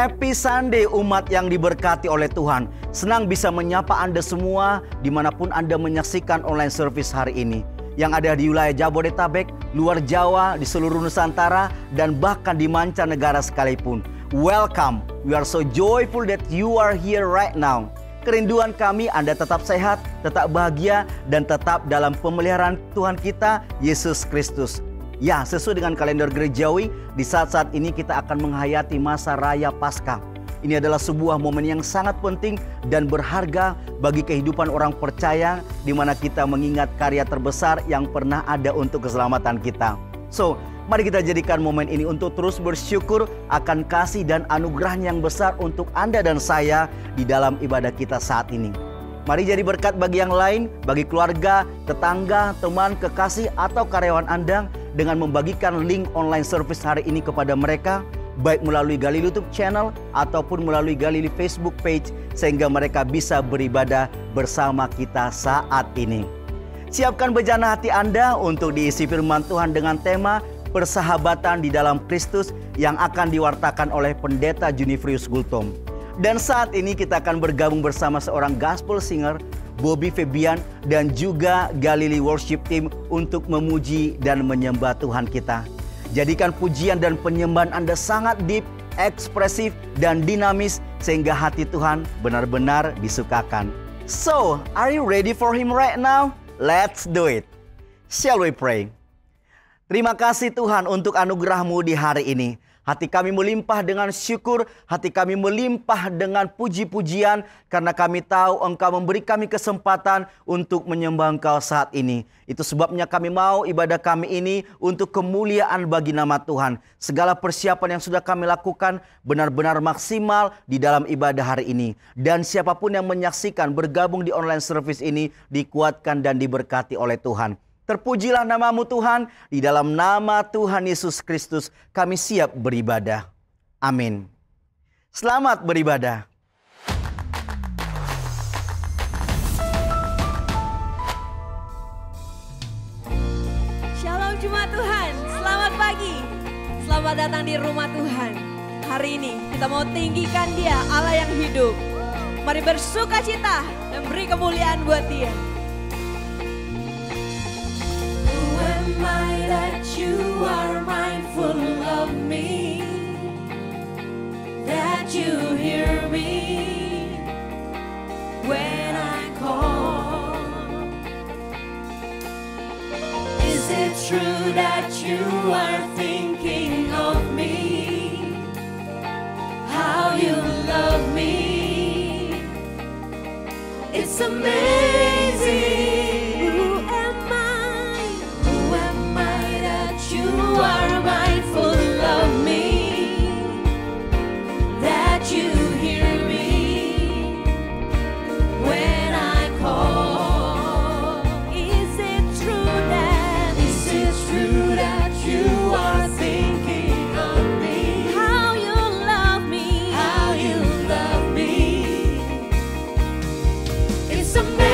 Happy Sunday umat yang diberkati oleh Tuhan. Senang bisa menyapa Anda semua dimanapun Anda menyaksikan online service hari ini. Yang ada di wilayah Jabodetabek, luar Jawa, di seluruh Nusantara, dan bahkan di mancanegara sekalipun. Welcome, we are so joyful that you are here right now. Kerinduan kami Anda tetap sehat, tetap bahagia, dan tetap dalam pemeliharaan Tuhan kita, Yesus Kristus. Ya, sesuai dengan kalender gerejawi, di saat-saat ini kita akan menghayati masa raya Paskah. Ini adalah sebuah momen yang sangat penting dan berharga bagi kehidupan orang percaya, di mana kita mengingat karya terbesar yang pernah ada untuk keselamatan kita. So, mari kita jadikan momen ini untuk terus bersyukur akan kasih dan anugerah yang besar untuk Anda dan saya di dalam ibadah kita saat ini. Mari jadi berkat bagi yang lain, bagi keluarga, tetangga, teman, kekasih, atau karyawan Anda dengan membagikan link online service hari ini kepada mereka, baik melalui Galilea YouTube channel ataupun melalui Galilea Facebook page, sehingga mereka bisa beribadah bersama kita saat ini. Siapkan bejana hati Anda untuk diisi firman Tuhan dengan tema persahabatan di dalam Kristus yang akan diwartakan oleh Pendeta Junifrius Gultom. Dan saat ini kita akan bergabung bersama seorang gospel singer, Bobby Febian, dan juga Galilea Worship Team untuk memuji dan menyembah Tuhan kita. Jadikan pujian dan penyembahan Anda sangat deep, ekspresif, dan dinamis sehingga hati Tuhan benar-benar disukakan. So, are you ready for Him right now? Let's do it. Shall we pray? Terima kasih Tuhan untuk anugerah-Mu di hari ini. Hati kami melimpah dengan syukur, hati kami melimpah dengan puji-pujian, karena kami tahu Engkau memberi kami kesempatan untuk menyembah Engkau saat ini. Itu sebabnya kami mau ibadah kami ini untuk kemuliaan bagi nama Tuhan. Segala persiapan yang sudah kami lakukan benar-benar maksimal di dalam ibadah hari ini. Dan siapapun yang menyaksikan bergabung di online service ini dikuatkan dan diberkati oleh Tuhan. Terpujilah nama-Mu Tuhan, di dalam nama Tuhan Yesus Kristus kami siap beribadah. Amin. Selamat beribadah. Shalom Jemaat Tuhan, selamat pagi. Selamat datang di rumah Tuhan. Hari ini kita mau tinggikan Dia, Allah yang hidup. Mari bersuka cita dan beri kemuliaan buat Dia. Am I that you are mindful of me, that you hear me when I call? Is it true that you are thinking of me, how you love me? It's amazing. You are mindful of me, that you hear me when I call. Is it true that you are thinking of me, how you love me, it's amazing.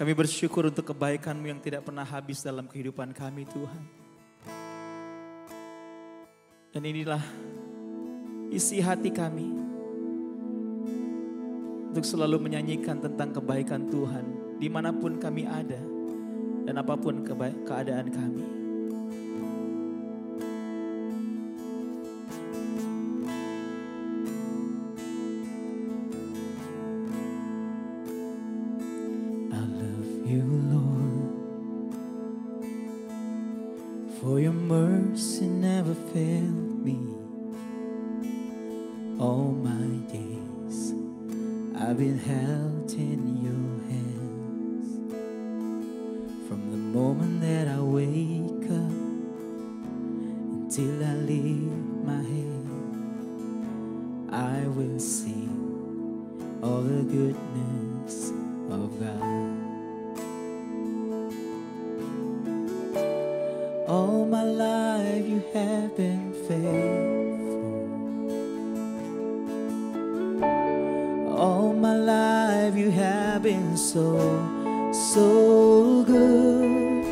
Kami bersyukur untuk kebaikan-Mu yang tidak pernah habis dalam kehidupan kami Tuhan. Dan inilah isi hati kami untuk selalu menyanyikan tentang kebaikan Tuhan dimanapun kami ada dan apapun keadaan kami. I love you, Lord, for your mercy never failed me. All my days I've been held in your hands. From the moment that I wake up until I leave my head, I will sing all the goodness of God. All my life you have been faithful. All my life you have been so, so good.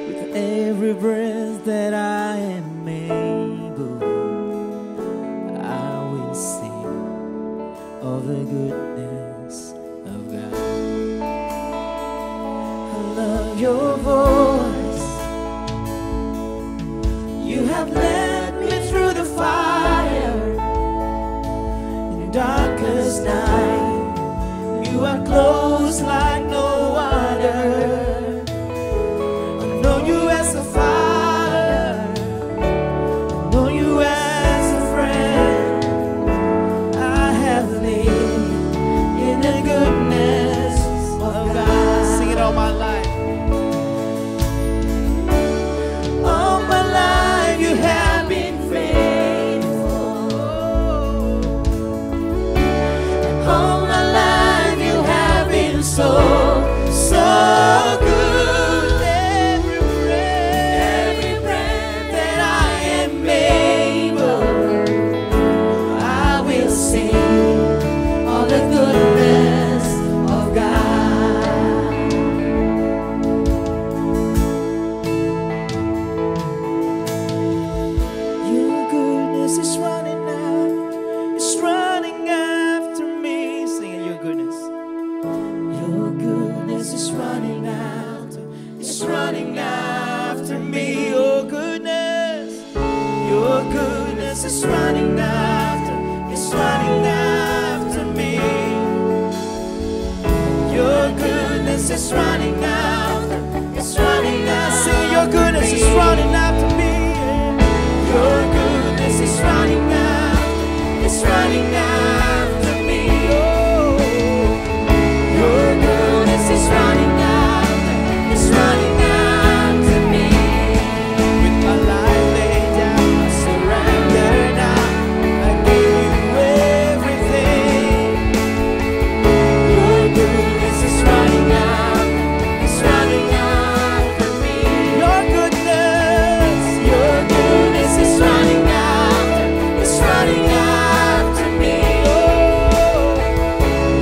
With every breath that I am able, I will sing of the goodness of God. I love your voice. You have led me through the fire in darkest night. You are close like no other. I know you as a father. I know you as a friend. I have lived in the goodness of God. Sing it all my life. All my life you have been faithful. All my life you have been so, so good. Every breath that I am able, I will sing all the goodness of God. Your goodness is running out, it's running after me. Singing your goodness. Your goodness is running out, it's running after me. Your goodness is running after, it's running after me. Your goodness is running after, it's running after. Sing your goodness is running after me. Your goodness is running after, it's running after me. Oh, your goodness is running after, it's running after me. With my life laid down, I surrender now. I give you everything. Your goodness is running after, it's running after me. Your goodness is running after, it's running after me. Oh,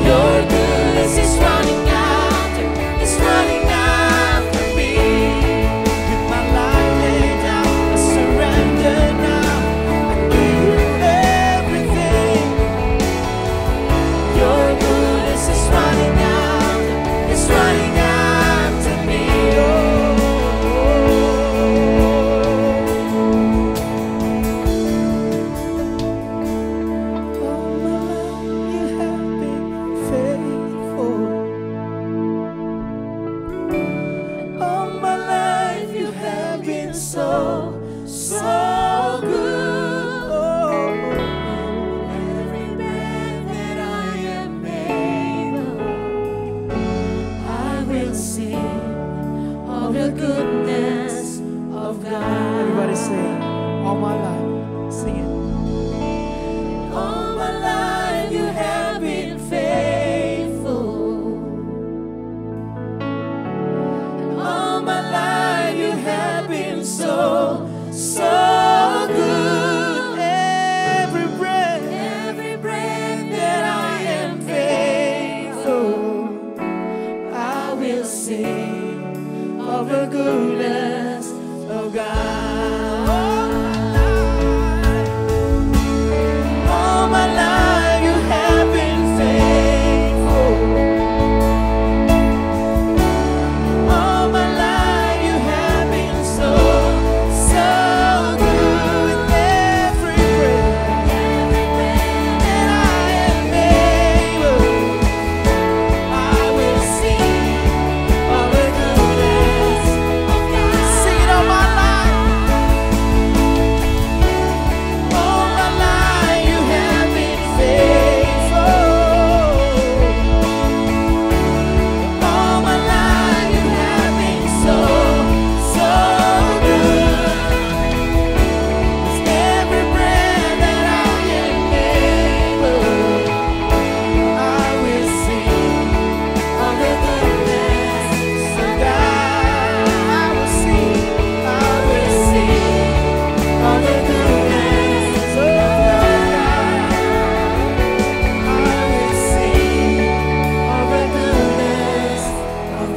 your goodness is running after, it's running after me. With my life laid down, I surrender now. I give you everything. Your goodness is running after, it's running after me. All my life you have been faithful. All my life you have been so, so good. Oh, every breath that I am able, I will sing of the goodness of God. Everybody sing, all my life, sing it. All my life you have been faithful. All my life you have been so, so good. Every breath that I am faithful, of the goodness of God. All my life you have been faithful. All my life you have been so, so good. Every breath that I am able, I will sing of the goodness of God. Sing it all my life. All my life you have been faithful. All my life you have been so, so good. With every breath that I am able, I will sing of the goodness of God. I will sing of the goodness of God. I will sing of the goodness of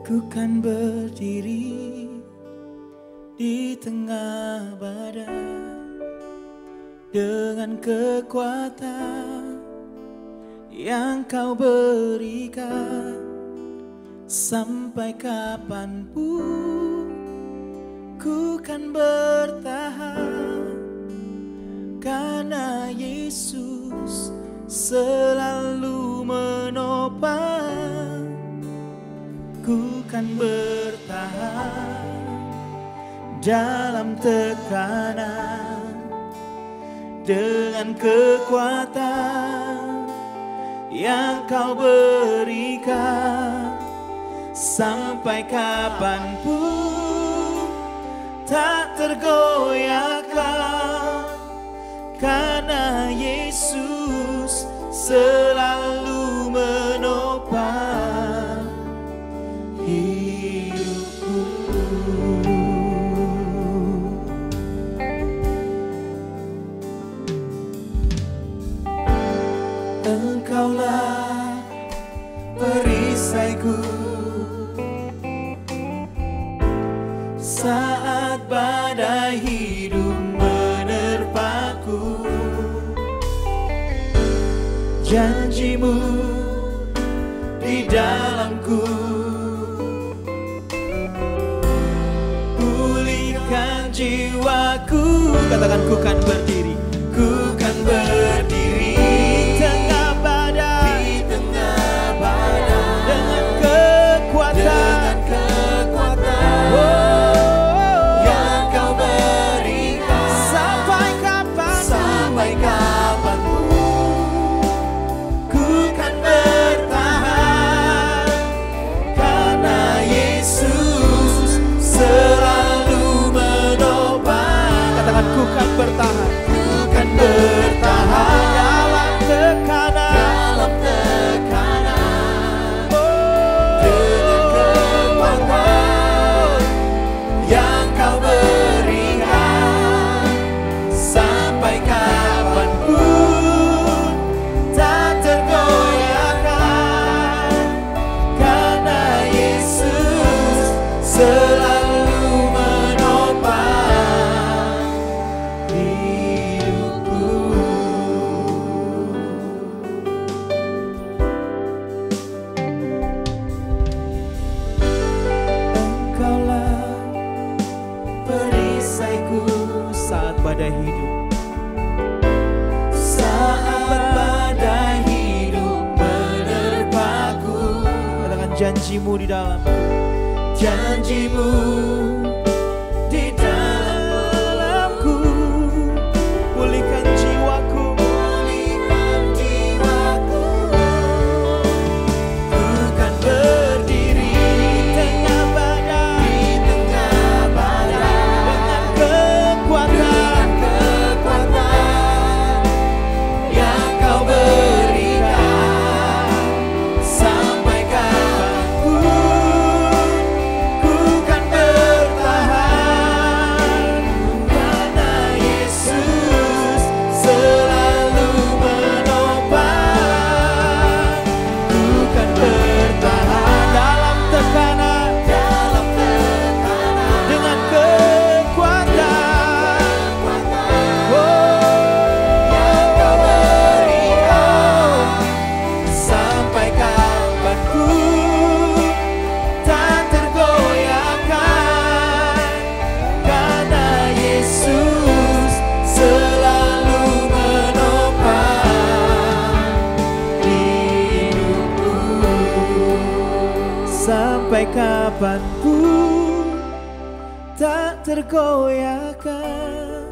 Ku kan berdiri di tengah badai dengan kekuatan yang kau berikan. Sampai kapanpun ku kan bertahan, karena Yesus selalu menopang. Ku kan bertahan dalam tekanan dengan kekuatan yang kau berikan. Sampai kapanpun tak tergoyahkan, karena Yesus selalu menopang hidupku. Engkaulah perisaiku saat badai hidup menerpaku. Janjimu di dalamku, pulihkan jiwaku. Katakan, ku kan berdiri, ku kan berdiri di tengah badai, dengan kekuatan, yang kau berikan. Sampai kapanpun ku kan bertahan, karena Yesus selalu menopang. Katakan, ku kan bertahan. janjimu di dalamku, janjimu di dalamku, pulihkan jiwaku, pulihkan jiwaku. Bukan berdiri di tengah badai, dengan kekuatan yang kau berikan. Sampai kapanpun ku kan bertahan, karena Yesus selalu menopang. Ku kan bertahan dalam tekanan, dengan kekuatan yang kau berikan. Sampai kapanpun tak tergoyahkan, karena Yesus selalu menopang hidupku. Sampai kapanpun tak tergoyahkan,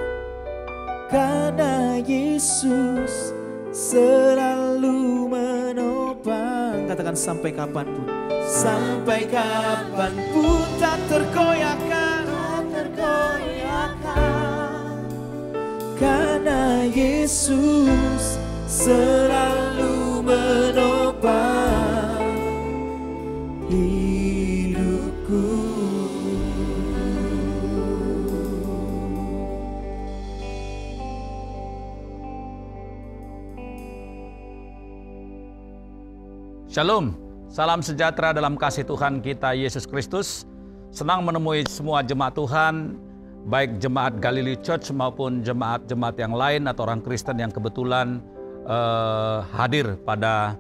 karena Yesus selalu menopang. Katakan sampai kapanpun, sampai kapanpun tak tergoyahkan, karena Yesus selalu menopang hidupku. Shalom, salam sejahtera dalam kasih Tuhan kita Yesus Kristus. Senang menemui semua jemaat Tuhan, baik jemaat Galilee Church maupun jemaat-jemaat yang lain atau orang Kristen yang kebetulan hadir pada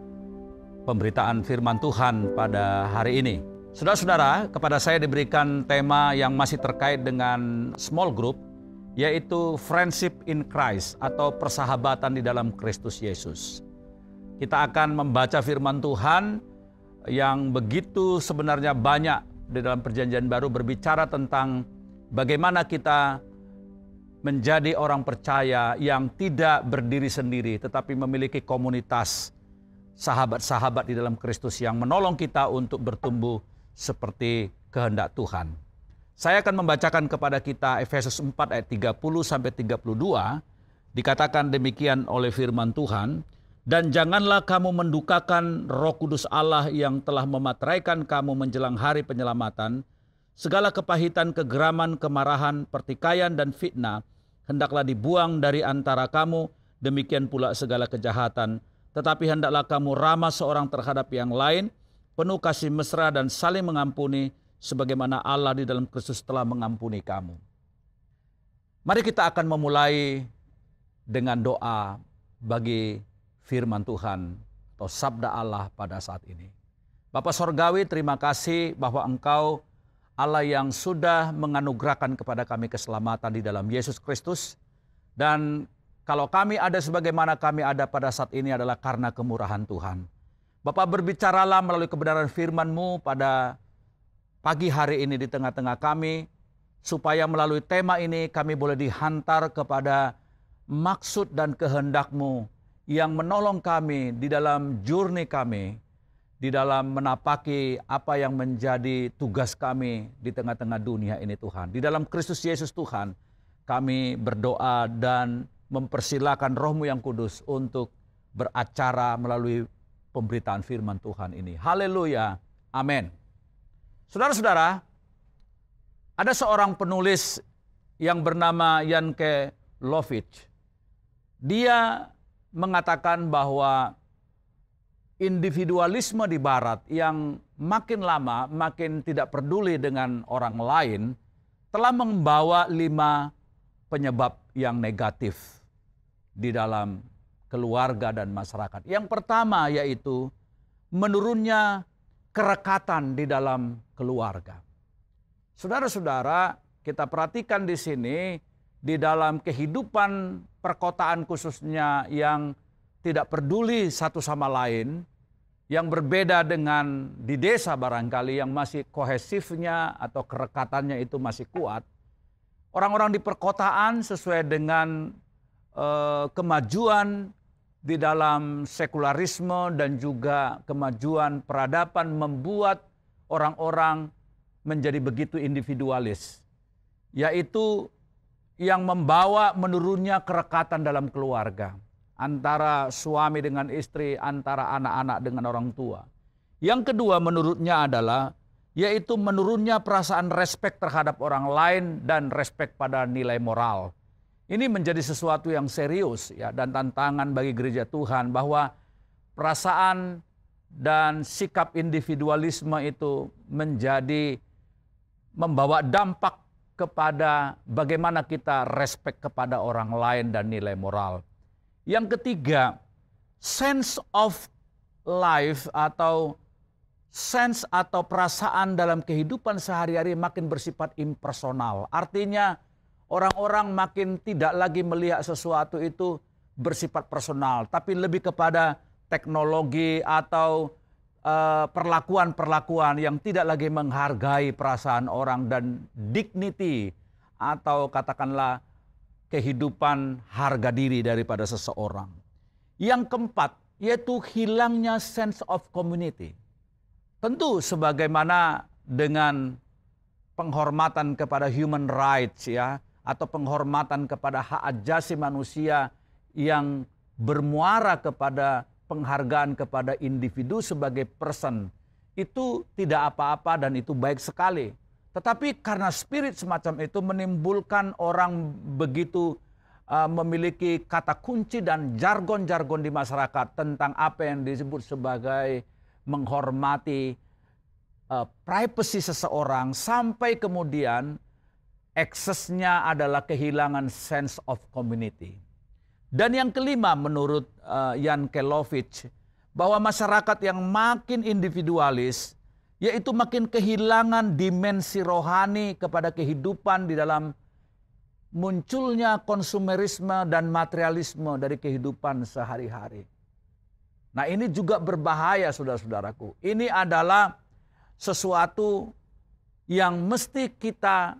pemberitaan firman Tuhan pada hari ini. Saudara-saudara, kepada saya diberikan tema yang masih terkait dengan small group, yaitu Friendship in Christ atau persahabatan di dalam Kristus Yesus. Kita akan membaca firman Tuhan yang begitu sebenarnya banyak di dalam Perjanjian Baru berbicara tentang bagaimana kita menjadi orang percaya yang tidak berdiri sendiri tetapi memiliki komunitas sahabat-sahabat di dalam Kristus yang menolong kita untuk bertumbuh seperti kehendak Tuhan. Saya akan membacakan kepada kita Efesus 4 ayat 30 sampai 32. Dikatakan demikian oleh firman Tuhan, dan janganlah kamu mendukakan Roh Kudus Allah yang telah memateraikan kamu menjelang hari penyelamatan. Segala kepahitan, kegeraman, kemarahan, pertikaian, dan fitnah hendaklah dibuang dari antara kamu, demikian pula segala kejahatan. Tetapi hendaklah kamu ramah seorang terhadap yang lain, penuh kasih mesra dan saling mengampuni, sebagaimana Allah di dalam Kristus telah mengampuni kamu. Mari kita akan memulai dengan doa bagi firman Tuhan atau sabda Allah pada saat ini. Bapa Sorgawi, terima kasih bahwa Engkau Allah yang sudah menganugerahkan kepada kami keselamatan di dalam Yesus Kristus. Dan kalau kami ada sebagaimana kami ada pada saat ini adalah karena kemurahan Tuhan. Bapak, berbicaralah melalui kebenaran firman-Mu pada pagi hari ini di tengah-tengah kami, supaya melalui tema ini kami boleh dihantar kepada maksud dan kehendak-Mu yang menolong kami di dalam journey kami, di dalam menapaki apa yang menjadi tugas kami di tengah-tengah dunia ini Tuhan. Di dalam Kristus Yesus Tuhan, kami berdoa dan mempersilakan Roh-Mu yang kudus untuk beracara melalui pemberitaan firman Tuhan ini. Haleluya, amin. Saudara-saudara, ada seorang penulis yang bernama Yanke Lovich. Dia mengatakan bahwa individualisme di barat yang makin lama makin tidak peduli dengan orang lain telah membawa 5 penyebab yang negatif di dalam keluarga dan masyarakat. Yang pertama yaitu menurunnya kerekatan di dalam keluarga. Saudara-saudara, kita perhatikan di sini di dalam kehidupan perkotaan khususnya yang tidak peduli satu sama lain, Yang berbeda dengan di desa barangkali yang masih kohesifnya atau kerekatannya itu masih kuat. Orang-orang di perkotaan sesuai dengan kemajuan di dalam sekularisme dan juga kemajuan peradaban membuat orang-orang menjadi begitu individualis. Yaitu yang membawa menurunnya kerekatan dalam keluarga. Antara suami dengan istri, antara anak-anak dengan orang tua. Yang kedua menurutnya adalah yaitu menurunnya perasaan respek terhadap orang lain dan respek pada nilai moral. Ini menjadi sesuatu yang serius ya, dan tantangan bagi gereja Tuhan bahwa perasaan dan sikap individualisme itu menjadi membawa dampak kepada bagaimana kita respek kepada orang lain dan nilai moral. Yang ketiga, sense of life atau sense atau perasaan dalam kehidupan sehari-hari makin bersifat impersonal. Artinya orang-orang makin tidak lagi melihat sesuatu itu bersifat personal, tapi lebih kepada teknologi atau perlakuan-perlakuan yang tidak lagi menghargai perasaan orang dan dignity atau katakanlah kehidupan harga diri daripada seseorang. Yang keempat, yaitu hilangnya sense of community. Tentu sebagaimana dengan penghormatan kepada human rights ya, atau penghormatan kepada hak asasi manusia yang bermuara kepada penghargaan kepada individu sebagai person, itu tidak apa-apa dan itu baik sekali. Tetapi karena spirit semacam itu menimbulkan orang begitu memiliki kata kunci dan jargon-jargon di masyarakat tentang apa yang disebut sebagai menghormati privasi seseorang, sampai kemudian eksesnya adalah kehilangan sense of community. Dan yang kelima menurut Jan Kelovich, bahwa masyarakat yang makin individualis, yaitu makin kehilangan dimensi rohani kepada kehidupan di dalam munculnya konsumerisme dan materialisme dari kehidupan sehari-hari. Nah ini juga berbahaya saudara-saudaraku. Ini adalah sesuatu yang mesti kita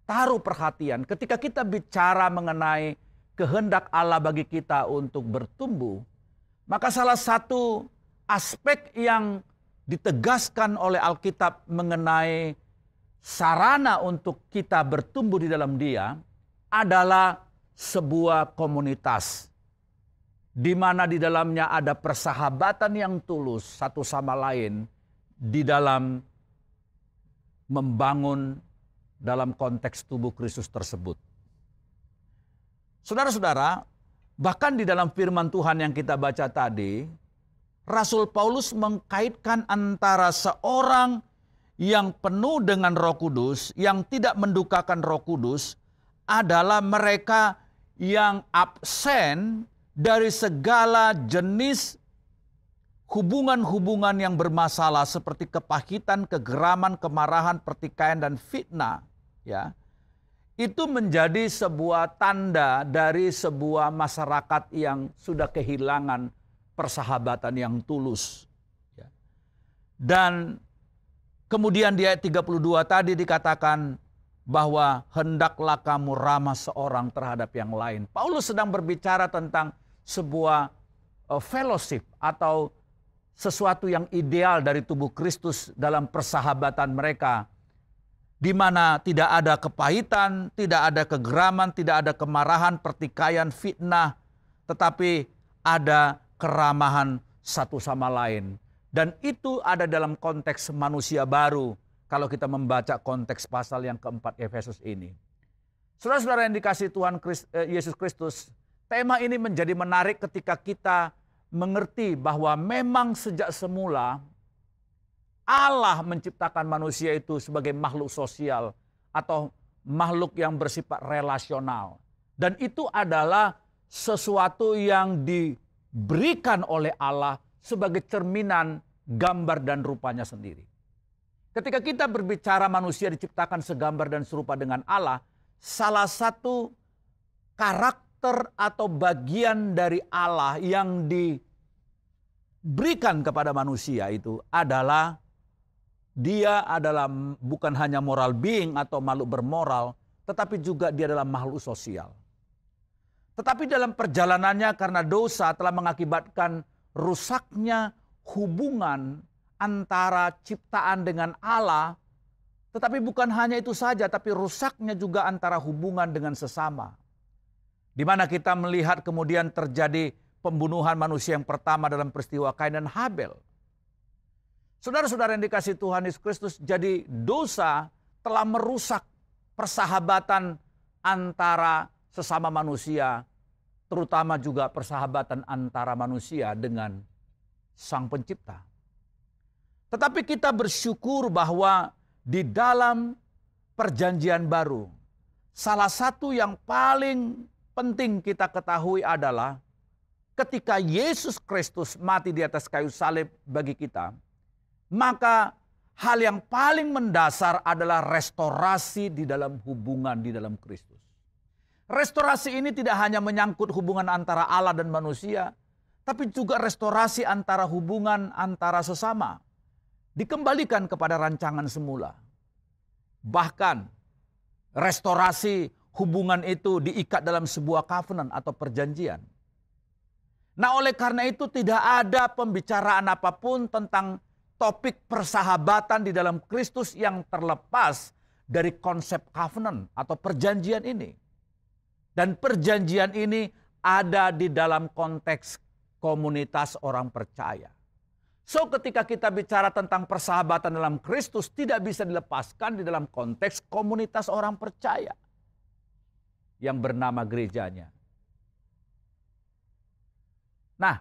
taruh perhatian ketika kita bicara mengenai kehendak Allah bagi kita untuk bertumbuh. Maka salah satu aspek yang ditegaskan oleh Alkitab mengenai sarana untuk kita bertumbuh di dalam Dia adalah sebuah komunitas di mana di dalamnya ada persahabatan yang tulus satu sama lain di dalam membangun dalam konteks tubuh Kristus tersebut. Saudara-saudara, bahkan di dalam firman Tuhan yang kita baca tadi, Rasul Paulus mengkaitkan antara seorang yang penuh dengan Roh Kudus, yang tidak mendukakan Roh Kudus, adalah mereka yang absen dari segala jenis hubungan-hubungan yang bermasalah seperti kepahitan, kegeraman, kemarahan, pertikaian, dan fitnah. Ya, itu menjadi sebuah tanda dari sebuah masyarakat yang sudah kehilangan persahabatan yang tulus. Ya. Dan kemudian di ayat 32 tadi dikatakan bahwa hendaklah kamu ramah seorang terhadap yang lain. Paulus sedang berbicara tentang sebuah fellowship atau sesuatu yang ideal dari tubuh Kristus dalam persahabatan mereka, di mana tidak ada kepahitan, tidak ada kegeraman, tidak ada kemarahan, pertikaian, fitnah, tetapi ada keramahan satu sama lain. Dan itu ada dalam konteks manusia baru kalau kita membaca konteks pasal yang keempat Efesus ini. Saudara-saudara yang dikasihi Tuhan Yesus Kristus, tema ini menjadi menarik ketika kita mengerti bahwa memang sejak semula Allah menciptakan manusia itu sebagai makhluk sosial atau makhluk yang bersifat relasional. Dan itu adalah sesuatu yang diberikan oleh Allah sebagai cerminan gambar dan rupanya sendiri. Ketika kita berbicara manusia diciptakan segambar dan serupa dengan Allah, salah satu karakter atau bagian dari Allah yang berikan kepada manusia itu adalah dia adalah bukan hanya moral being atau makhluk bermoral, tetapi juga dia adalah makhluk sosial. Tetapi dalam perjalanannya karena dosa telah mengakibatkan rusaknya hubungan antara ciptaan dengan Allah. Tetapi bukan hanya itu saja, tapi rusaknya juga antara hubungan dengan sesama. Di mana kita melihat kemudian terjadi pembunuhan manusia yang pertama dalam peristiwa Kain dan Habel. Saudara-saudara yang dikasihi Tuhan Yesus Kristus, jadi dosa telah merusak persahabatan antara sesama manusia, terutama juga persahabatan antara manusia dengan Sang Pencipta. Tetapi kita bersyukur bahwa di dalam perjanjian baru, salah satu yang paling penting kita ketahui adalah ketika Yesus Kristus mati di atas kayu salib bagi kita, maka hal yang paling mendasar adalah restorasi di dalam hubungan di dalam Kristus. Restorasi ini tidak hanya menyangkut hubungan antara Allah dan manusia, tapi juga restorasi antara hubungan antara sesama. Dikembalikan kepada rancangan semula. Bahkan restorasi hubungan itu diikat dalam sebuah covenant atau perjanjian. Nah, oleh karena itu tidak ada pembicaraan apapun tentang topik persahabatan di dalam Kristus yang terlepas dari konsep covenant atau perjanjian ini. Dan perjanjian ini ada di dalam konteks komunitas orang percaya. So ketika kita bicara tentang persahabatan dalam Kristus tidak bisa dilepaskan di dalam konteks komunitas orang percaya yang bernama gerejanya. Nah,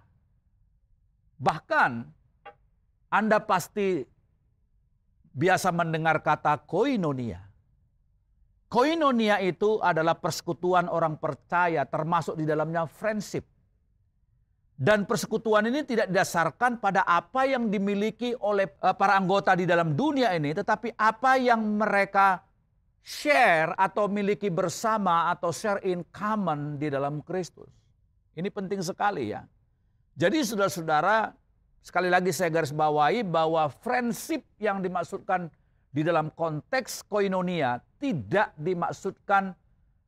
bahkan Anda pasti biasa mendengar kata koinonia. Koinonia itu adalah persekutuan orang percaya, termasuk di dalamnya friendship. Dan persekutuan ini tidak didasarkan pada apa yang dimiliki oleh para anggota di dalam dunia ini, tetapi apa yang mereka share atau miliki bersama atau share in common di dalam Kristus. Ini penting sekali ya. Jadi saudara-saudara, sekali lagi saya garis bawahi bahwa friendship yang dimaksudkan di dalam konteks koinonia tidak dimaksudkan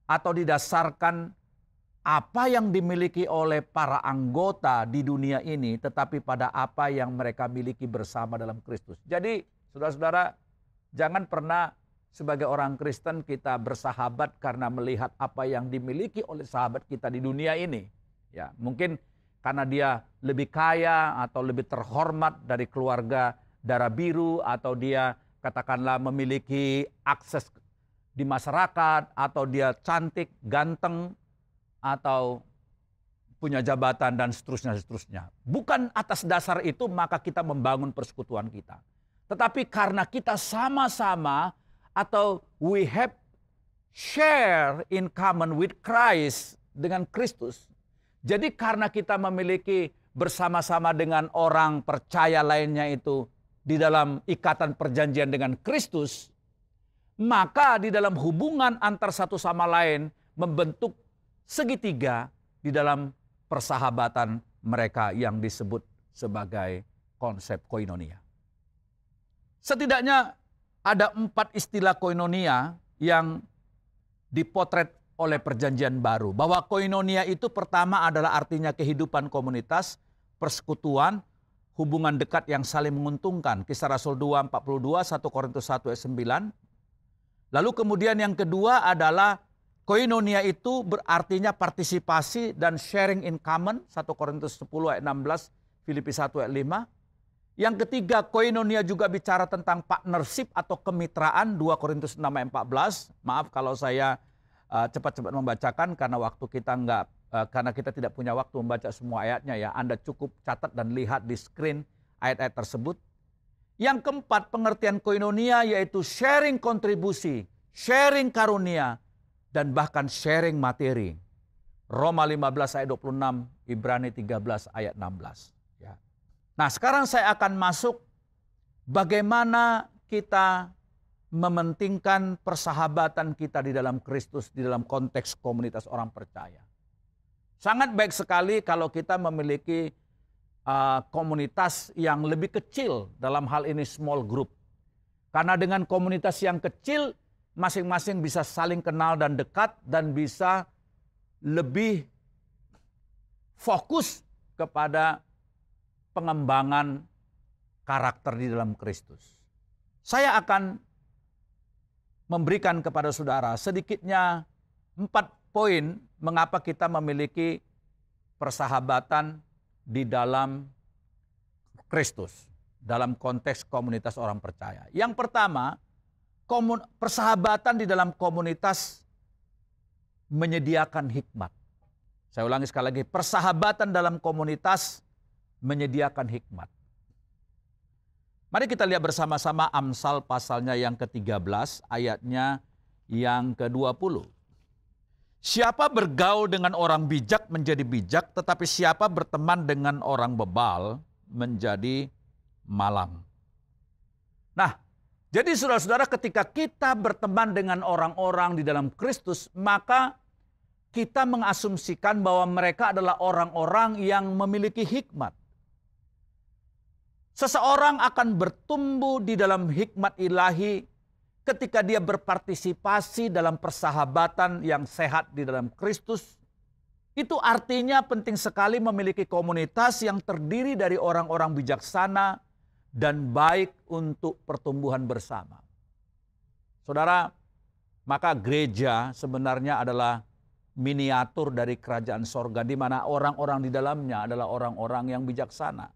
atau didasarkan apa yang dimiliki oleh para anggota di dunia ini, tetapi pada apa yang mereka miliki bersama dalam Kristus. Jadi saudara-saudara, jangan pernah sebagai orang Kristen kita bersahabat karena melihat apa yang dimiliki oleh sahabat kita di dunia ini. Ya, mungkin karena dia lebih kaya atau lebih terhormat dari keluarga darah biru, atau dia katakanlah memiliki akses di masyarakat, atau dia cantik, ganteng, atau punya jabatan dan seterusnya. Bukan atas dasar itu maka kita membangun persekutuan kita. Tetapi karena kita sama-sama atau we have share in common with Christ, dengan Kristus. Jadi karena kita memiliki bersama-sama dengan orang percaya lainnya itu di dalam ikatan perjanjian dengan Kristus, maka di dalam hubungan antar satu sama lain membentuk segitiga di dalam persahabatan mereka yang disebut sebagai konsep koinonia. Setidaknya ada 4 istilah koinonia yang dipotret oleh perjanjian baru. Bahwa koinonia itu pertama adalah artinya kehidupan komunitas, persekutuan, hubungan dekat yang saling menguntungkan. Kisah Rasul 2:42, 1 Korintus 1 ayat 9. Lalu kemudian yang kedua adalah koinonia itu berartinya partisipasi dan sharing in common. 1 Korintus 10 ayat 16, Filipi 1 ayat 5. Yang ketiga, koinonia juga bicara tentang partnership atau kemitraan. 2 Korintus 6 ayat 14. Maaf kalau saya cepat-cepat membacakan karena waktu kita karena kita tidak punya waktu membaca semua ayatnya ya. Anda cukup catat dan lihat di screen ayat-ayat tersebut. Yang keempat, pengertian koinonia yaitu sharing kontribusi, sharing karunia, dan bahkan sharing materi. Roma 15 ayat 26, Ibrani 13 ayat 16. Ya. Nah sekarang saya akan masuk bagaimana kita mementingkan persahabatan kita di dalam Kristus, di dalam konteks komunitas orang percaya. Sangat baik sekali kalau kita memiliki komunitas yang lebih kecil, dalam hal ini small group. Karena dengan komunitas yang kecil, masing-masing bisa saling kenal dan dekat dan bisa lebih fokus kepada pengembangan karakter di dalam Kristus. Saya akan memberikan kepada saudara sedikitnya 4 poin mengapa kita memiliki persahabatan di dalam Kristus, dalam konteks komunitas orang percaya. Yang pertama, persahabatan di dalam komunitas menyediakan hikmat. Saya ulangi sekali lagi, persahabatan dalam komunitas menyediakan hikmat. Mari kita lihat bersama-sama Amsal pasalnya yang ke-13, ayatnya yang ke-20. Siapa bergaul dengan orang bijak menjadi bijak, tetapi siapa berteman dengan orang bebal menjadi malang. Nah, jadi saudara-saudara, ketika kita berteman dengan orang-orang di dalam Kristus, maka kita mengasumsikan bahwa mereka adalah orang-orang yang memiliki hikmat. Seseorang akan bertumbuh di dalam hikmat ilahi ketika dia berpartisipasi dalam persahabatan yang sehat di dalam Kristus. Itu artinya penting sekali memiliki komunitas yang terdiri dari orang-orang bijaksana dan baik untuk pertumbuhan bersama. Saudara, maka gereja sebenarnya adalah miniatur dari kerajaan sorga, di mana orang-orang di dalamnya adalah orang-orang yang bijaksana.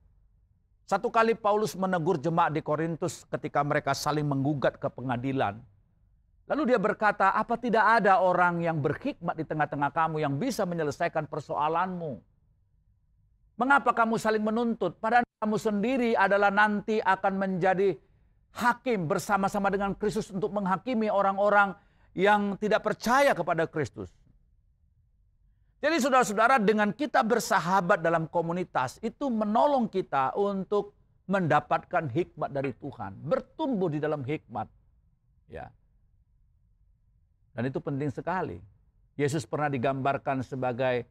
Satu kali Paulus menegur jemaat di Korintus ketika mereka saling menggugat ke pengadilan. Lalu dia berkata, apa tidak ada orang yang berhikmat di tengah-tengah kamu yang bisa menyelesaikan persoalanmu? Mengapa kamu saling menuntut? Padahal kamu sendiri adalah nanti akan menjadi hakim bersama-sama dengan Kristus untuk menghakimi orang-orang yang tidak percaya kepada Kristus. Jadi saudara-saudara, dengan kita bersahabat dalam komunitas, itu menolong kita untuk mendapatkan hikmat dari Tuhan. Bertumbuh di dalam hikmat. Ya. Dan itu penting sekali. Yesus pernah digambarkan sebagai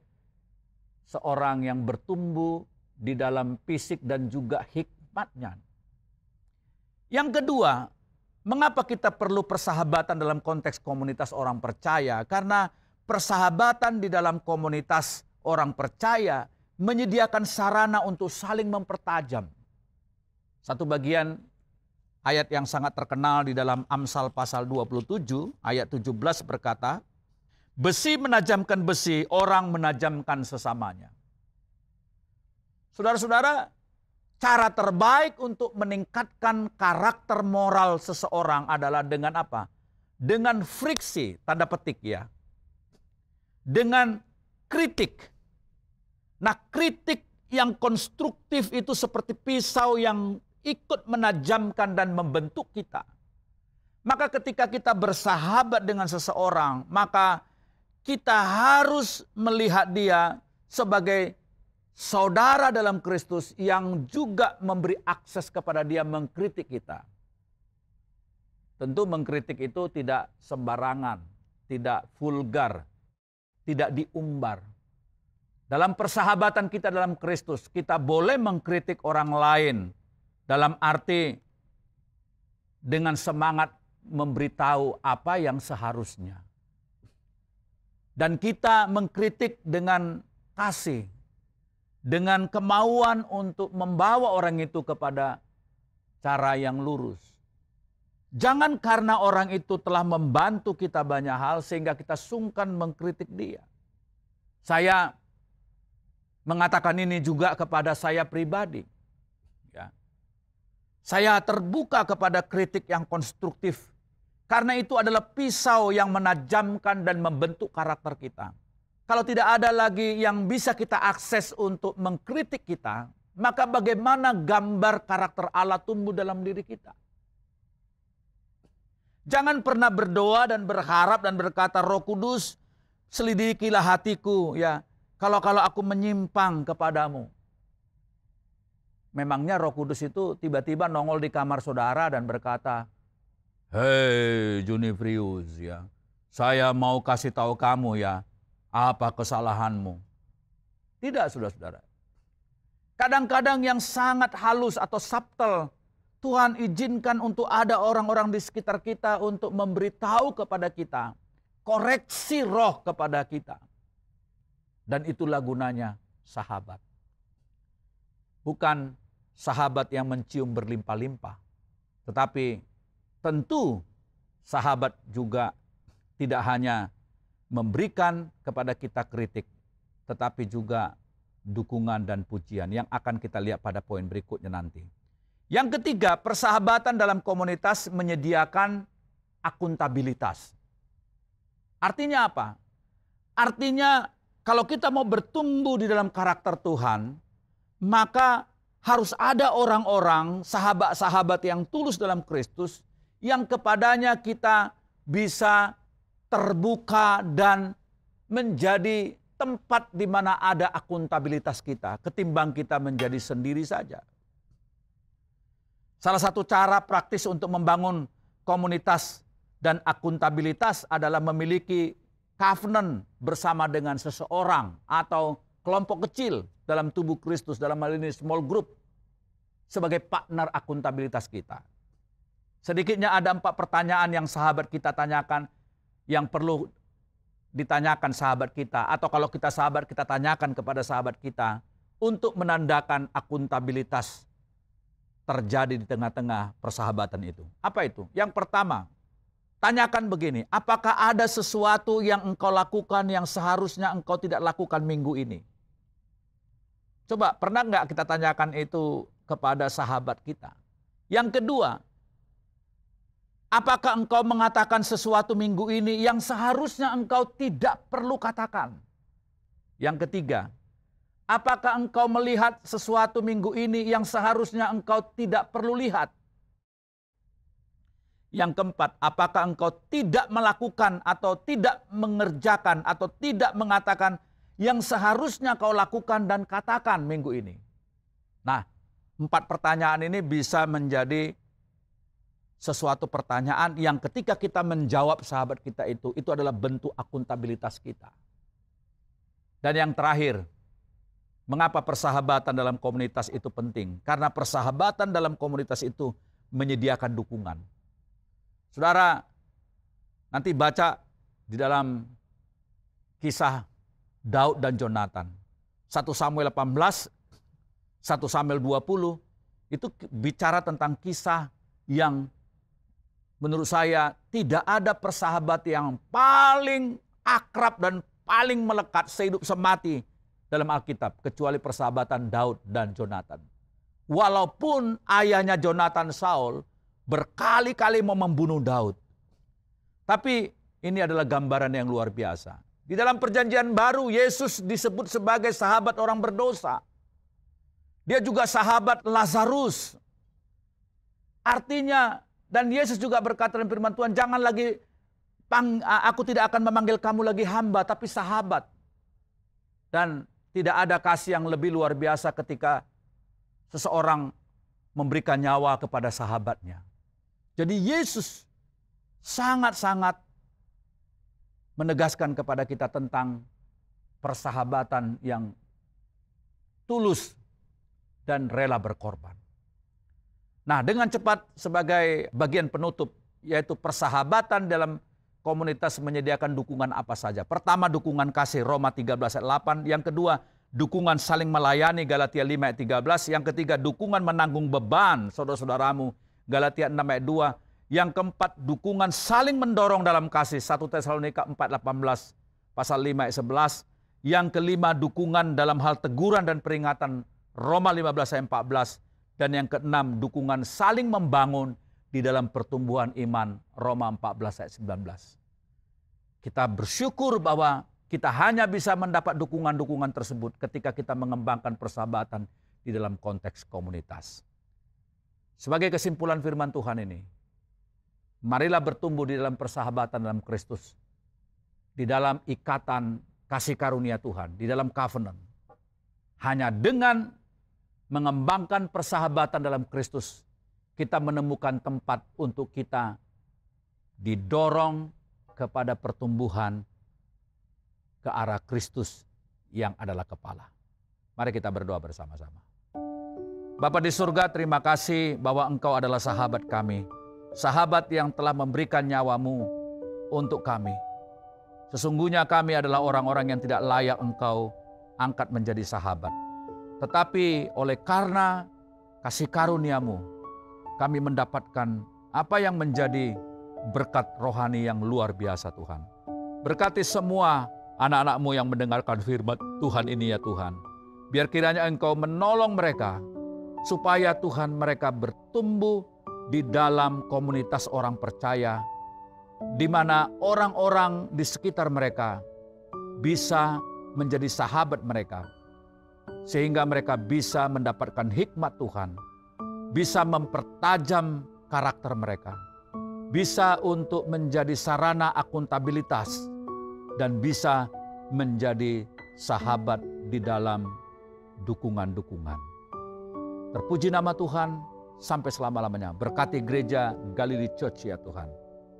seorang yang bertumbuh di dalam fisik dan juga hikmatnya. Yang kedua, mengapa kita perlu persahabatan dalam konteks komunitas orang percaya? Karena persahabatan di dalam komunitas orang percaya menyediakan sarana untuk saling mempertajam. Satu bagian ayat yang sangat terkenal di dalam Amsal pasal 27 ayat 17 berkata, besi menajamkan besi, orang menajamkan sesamanya. Saudara-saudara, cara terbaik untuk meningkatkan karakter moral seseorang adalah dengan apa? Dengan friksi, tanda petik ya. Dengan kritik. Nah, kritik yang konstruktif itu seperti pisau yang ikut menajamkan dan membentuk kita. Maka ketika kita bersahabat dengan seseorang, maka kita harus melihat dia sebagai saudara dalam Kristus yang juga memberi akses kepada dia mengkritik kita. Tentu mengkritik itu tidak sembarangan, tidak vulgar, tidak diumbar. Dalam persahabatan kita dalam Kristus, kita boleh mengkritik orang lain dalam arti dengan semangat memberitahu apa yang seharusnya. Dan kita mengkritik dengan kasih, dengan kemauan untuk membawa orang itu kepada cara yang lurus. Jangan karena orang itu telah membantu kita banyak hal sehingga kita sungkan mengkritik dia. Saya mengatakan ini juga kepada saya pribadi. Ya. Saya terbuka kepada kritik yang konstruktif. Karena itu adalah pisau yang menajamkan dan membentuk karakter kita. Kalau tidak ada lagi yang bisa kita akses untuk mengkritik kita, maka bagaimana gambar karakter Allah tumbuh dalam diri kita? Jangan pernah berdoa dan berharap dan berkata, Roh Kudus, selidikilah hatiku ya. Kalau aku menyimpang kepadamu. Memangnya Roh Kudus itu tiba-tiba nongol di kamar saudara dan berkata, hei Junifrius ya, saya mau kasih tahu kamu ya, apa kesalahanmu. Tidak, saudara-saudara. Kadang-kadang yang sangat halus atau subtle, Tuhan izinkan untuk ada orang-orang di sekitar kita untuk memberitahu kepada kita, koreksi roh kepada kita. Dan itulah gunanya sahabat. Bukan sahabat yang mencium berlimpah-limpah, tetapi tentu sahabat juga tidak hanya memberikan kepada kita kritik, tetapi juga dukungan dan pujian yang akan kita lihat pada poin berikutnya nanti. Yang ketiga, persahabatan dalam komunitas menyediakan akuntabilitas. Artinya apa? Artinya kalau kita mau bertumbuh di dalam karakter Tuhan, maka harus ada orang-orang, sahabat-sahabat yang tulus dalam Kristus, yang kepadanya kita bisa terbuka dan menjadi tempat di mana ada akuntabilitas kita, ketimbang kita menjadi sendiri saja. Salah satu cara praktis untuk membangun komunitas dan akuntabilitas adalah memiliki covenant bersama dengan seseorang atau kelompok kecil dalam tubuh Kristus, dalam hal ini small group, sebagai partner akuntabilitas kita. Sedikitnya ada 4 pertanyaan yang sahabat kita tanyakan, yang perlu ditanyakan sahabat kita, atau kalau kita sahabat, kita tanyakan kepada sahabat kita untuk menandakan akuntabilitas terjadi di tengah-tengah persahabatan itu. Apa itu? Yang pertama, tanyakan begini, apakah ada sesuatu yang engkau lakukan yang seharusnya engkau tidak lakukan minggu ini? Coba, pernah nggak kita tanyakan itu kepada sahabat kita? Yang kedua, apakah engkau mengatakan sesuatu minggu ini yang seharusnya engkau tidak perlu katakan? Yang ketiga, apakah engkau melihat sesuatu minggu ini yang seharusnya engkau tidak perlu lihat? Yang keempat, apakah engkau tidak melakukan atau tidak mengerjakan atau tidak mengatakan yang seharusnya kau lakukan dan katakan minggu ini? Nah, 4 pertanyaan ini bisa menjadi sesuatu pertanyaan yang ketika kita menjawab sahabat kita itu adalah bentuk akuntabilitas kita. Dan yang terakhir, mengapa persahabatan dalam komunitas itu penting? Karena persahabatan dalam komunitas itu menyediakan dukungan. Saudara, nanti baca di dalam kisah Daud dan Jonatan. 1 Samuel 18, 1 Samuel 20, itu bicara tentang kisah yang menurut saya tidak ada persahabat yang paling akrab dan paling melekat sehidup semati dalam Alkitab kecuali persahabatan Daud dan Jonatan. Walaupun ayahnya Jonatan, Saul, berkali-kali mau membunuh Daud. Tapi ini adalah gambaran yang luar biasa. Di dalam perjanjian baru, Yesus disebut sebagai sahabat orang berdosa. Dia juga sahabat Lazarus. Artinya, dan Yesus juga berkata dalam firman Tuhan, jangan lagi, aku tidak akan memanggil kamu lagi hamba, tapi sahabat. Dan tidak ada kasih yang lebih luar biasa ketika seseorang memberikan nyawa kepada sahabatnya. Jadi Yesus sangat-sangat menegaskan kepada kita tentang persahabatan yang tulus dan rela berkorban. Nah, dengan cepat sebagai bagian penutup, yaitu persahabatan dalam komunitas menyediakan dukungan apa saja. Pertama, dukungan kasih, Roma 13 ayat 8. Yang kedua, dukungan saling melayani, Galatia 5 ayat 13. Yang ketiga, dukungan menanggung beban saudara-saudaramu, Galatia 6 ayat 2. Yang keempat, dukungan saling mendorong dalam kasih, 1 Tesalonika 4:18, pasal 5 ayat 11. Yang kelima, dukungan dalam hal teguran dan peringatan, Roma 15 ayat 14. Dan yang keenam, dukungan saling membangun di dalam pertumbuhan iman, Roma 14 ayat 19. Kita bersyukur bahwa kita hanya bisa mendapat dukungan-dukungan tersebut ketika kita mengembangkan persahabatan di dalam konteks komunitas. Sebagai kesimpulan firman Tuhan ini, marilah bertumbuh di dalam persahabatan dalam Kristus, di dalam ikatan kasih karunia Tuhan, di dalam covenant. Hanya dengan mengembangkan persahabatan dalam Kristus, kita menemukan tempat untuk kita didorong kepada pertumbuhan ke arah Kristus yang adalah kepala. Mari kita berdoa bersama-sama. Bapa di surga, terima kasih bahwa Engkau adalah sahabat kami. Sahabat yang telah memberikan nyawamu untuk kami. Sesungguhnya kami adalah orang-orang yang tidak layak Engkau angkat menjadi sahabat. Tetapi oleh karena kasih karunia-Mu, kami mendapatkan apa yang menjadi berkat rohani yang luar biasa Tuhan. Berkati semua anak-anak-Mu yang mendengarkan firman Tuhan ini ya Tuhan. Biar kiranya Engkau menolong mereka, supaya Tuhan mereka bertumbuh di dalam komunitas orang percaya, di mana orang-orang di sekitar mereka bisa menjadi sahabat mereka, sehingga mereka bisa mendapatkan hikmat Tuhan, bisa mempertajam karakter mereka, bisa untuk menjadi sarana akuntabilitas, dan bisa menjadi sahabat di dalam dukungan-dukungan. Terpuji nama Tuhan sampai selama-lamanya. Berkati gereja Galilee Church ya Tuhan.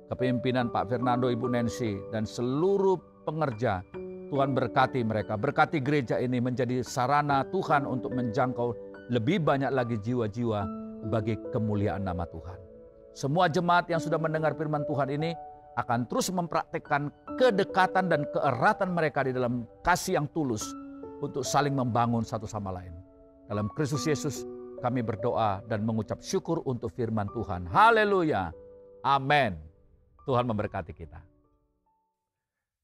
Kepemimpinan Pak Fernando, Ibu Nancy, dan seluruh pengerja, Tuhan berkati mereka. Berkati gereja ini menjadi sarana Tuhan untuk menjangkau lebih banyak lagi jiwa-jiwa bagi kemuliaan nama Tuhan. Semua jemaat yang sudah mendengar firman Tuhan ini akan terus mempraktikkan kedekatan dan keeratan mereka di dalam kasih yang tulus untuk saling membangun satu sama lain. Dalam Kristus Yesus kami berdoa dan mengucap syukur untuk firman Tuhan. Haleluya. Amin. Tuhan memberkati kita.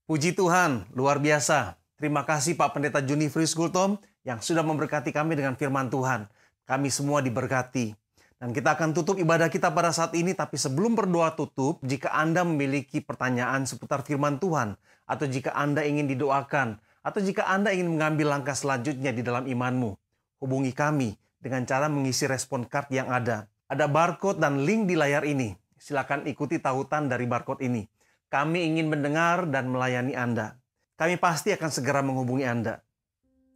Puji Tuhan, luar biasa. Terima kasih Pak Pendeta Junifrius Gultom yang sudah memberkati kami dengan firman Tuhan. Kami semua diberkati. Dan kita akan tutup ibadah kita pada saat ini, tapi sebelum berdoa tutup, jika Anda memiliki pertanyaan seputar firman Tuhan, atau jika Anda ingin didoakan, atau jika Anda ingin mengambil langkah selanjutnya di dalam imanmu, hubungi kami dengan cara mengisi respon card yang ada. Ada barcode dan link di layar ini. Silakan ikuti tautan dari barcode ini. Kami ingin mendengar dan melayani Anda. Kami pasti akan segera menghubungi Anda.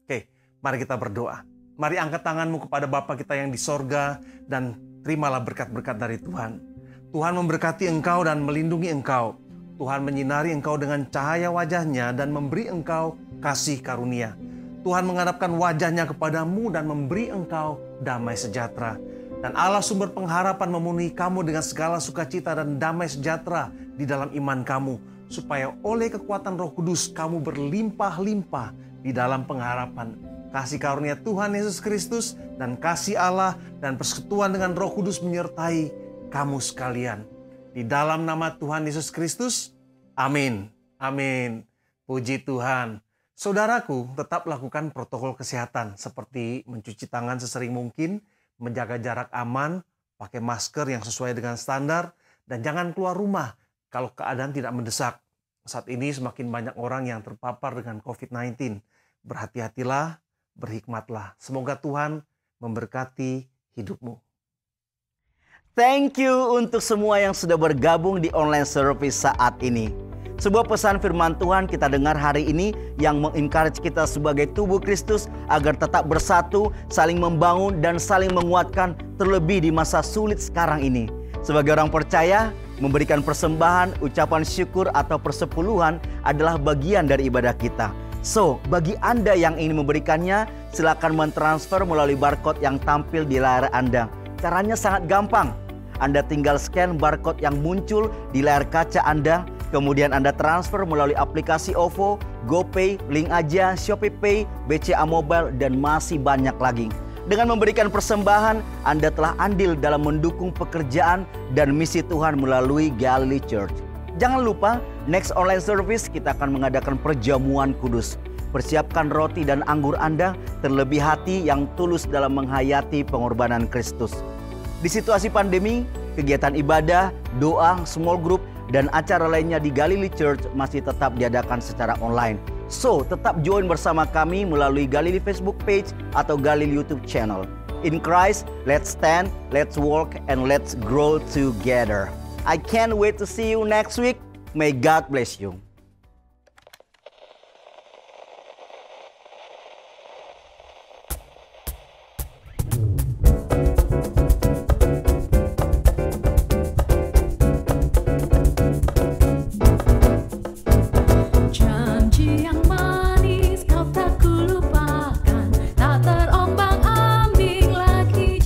Oke, mari kita berdoa. Mari angkat tanganmu kepada Bapa kita yang di sorga dan terimalah berkat-berkat dari Tuhan. Tuhan memberkati engkau dan melindungi engkau. Tuhan menyinari engkau dengan cahaya wajahnya dan memberi engkau kasih karunia. Tuhan menghadapkan wajahnya kepadamu dan memberi engkau damai sejahtera. Dan Allah sumber pengharapan memenuhi kamu dengan segala sukacita dan damai sejahtera di dalam iman kamu. Supaya oleh kekuatan Roh Kudus kamu berlimpah-limpah di dalam pengharapan. Kasih karunia Tuhan Yesus Kristus dan kasih Allah dan persekutuan dengan Roh Kudus menyertai kamu sekalian. Di dalam nama Tuhan Yesus Kristus, amin. Amin. Puji Tuhan. Saudaraku, tetap lakukan protokol kesehatan seperti mencuci tangan sesering mungkin, menjaga jarak aman, pakai masker yang sesuai dengan standar, dan jangan keluar rumah kalau keadaan tidak mendesak. Saat ini semakin banyak orang yang terpapar dengan COVID-19. Berhati-hatilah, berhikmatlah. Semoga Tuhan memberkati hidupmu. Thank you untuk semua yang sudah bergabung di online service saat ini. Sebuah pesan firman Tuhan kita dengar hari ini yang mengencourage kita sebagai tubuh Kristus agar tetap bersatu, saling membangun dan saling menguatkan terlebih di masa sulit sekarang ini. Sebagai orang percaya, memberikan persembahan, ucapan syukur atau persepuluhan adalah bagian dari ibadah kita. So, bagi Anda yang ingin memberikannya, silakan mentransfer melalui barcode yang tampil di layar Anda. Caranya sangat gampang. Anda tinggal scan barcode yang muncul di layar kaca Anda, kemudian Anda transfer melalui aplikasi OVO, GoPay, Link Aja, ShopeePay, BCA Mobile, dan masih banyak lagi. Dengan memberikan persembahan, Anda telah andil dalam mendukung pekerjaan dan misi Tuhan melalui Galilee Church. Jangan lupa, next online service kita akan mengadakan perjamuan kudus. Persiapkan roti dan anggur Anda, terlebih hati yang tulus dalam menghayati pengorbanan Kristus. Di situasi pandemi, kegiatan ibadah, doa, small group, dan acara lainnya di Galilee Church masih tetap diadakan secara online. So, tetap join bersama kami melalui Galilee Facebook page atau Galilee YouTube channel. In Christ, let's stand, let's walk, and let's grow together. I can't wait to see you next week. May God bless you. Janji yang manis kau tak kulupakan, tak terombang-ambing lagi